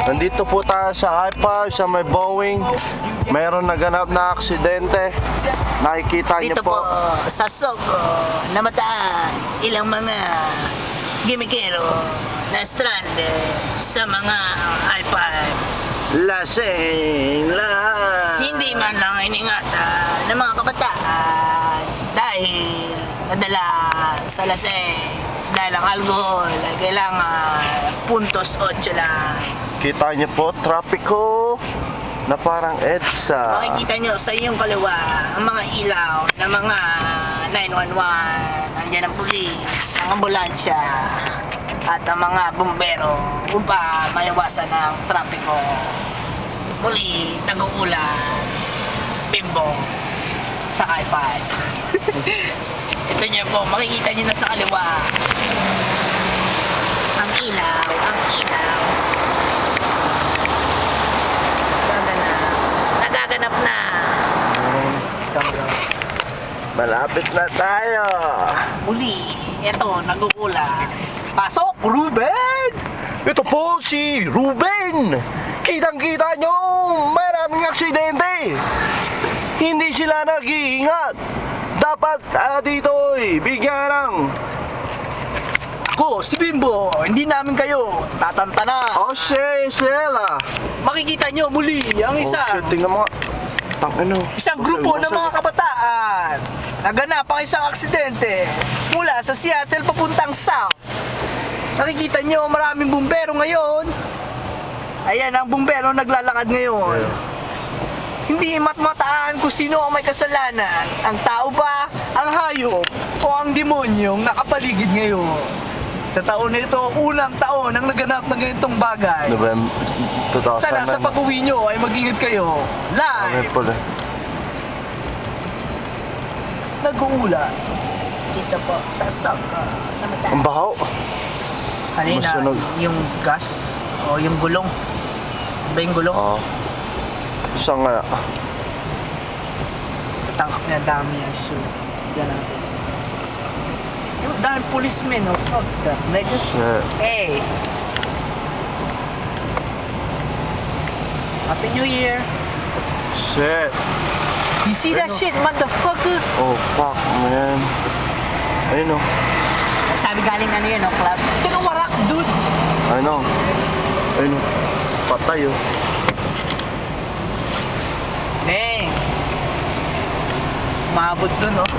Nandito po tayo sa Hyper, sa may Boeing. Mayroon naganap na aksidente. Nakikita niyo Dito po. sa Sogo, namataan ilang mga gimikero na stranded sa mga Hyper. Lasing lahat. Hindi man lang iningatan ng mga kabataan dahil nadala sa lasing. Dahil ang alcohol ay kailangan puntos 8 lang. Kita niyo po, trapiko na parang EDSA. Makikita nyo sa iyong kaliwa ang mga ilaw ng mga 911, nandiyan ang pulis, ang ambulansya, at ang mga bumbero upang maiwasan ng trapiko. Muli, nag-uulan, bimbo, sa iPad. Ito nyo po, makikita nyo na sa kaliwa. Ang ilaw, ang ilaw. Nagaganap na. Malapit na tayo. Uli, eto, nag-uulan. Pasok, Ruben! Ito po si Ruben! Kitang-kita nyo, maraming aksidente! Hindi sila nag-iingat! Dapat dito'y bigyan ng... Ako, si Bimbo, hindi namin kayo tatantana. Oh, Sheila! Makikita nyo muli ang Oh, isang shit, tingnan mo nga. Tangino. isang grupo ng mga kabataan. Naganap ang isang aksidente mula sa Seattle papuntang South. Nakikita nyo maraming bumbero ngayon. Ayan ang bumbero naglalakad ngayon. Hindi matmataan kung sino ang may kasalanan. Ang tao ba, ang hayop, o ang demonyong nakapaligid ngayon. Sa taon na ito, unang taon ang naganap ng ganitong bagay. November 2009. Sana sa pag-uwi nyo ay mag-ingat kayo. Live! Pala. Nag-uula. Dito po sa Sogo. Ang baho. Kanina, Masunog. yung gas o yung gulong. Ano ba yung gulong? Oo. Isa nga. Tangkap niya, dami yan. Shoot. Yan natin. Yung dami policemen, oh. Fuck that. Niggas. Shit. Hey! Happy New Year! Shit. You see that shit, motherfucker? Oh, fuck, man. Ayun o. Sabi galing ano yun, no, club? Tinawarak, dude! I know. Ayun o. Patay o. Neng! Umabot dun, oh.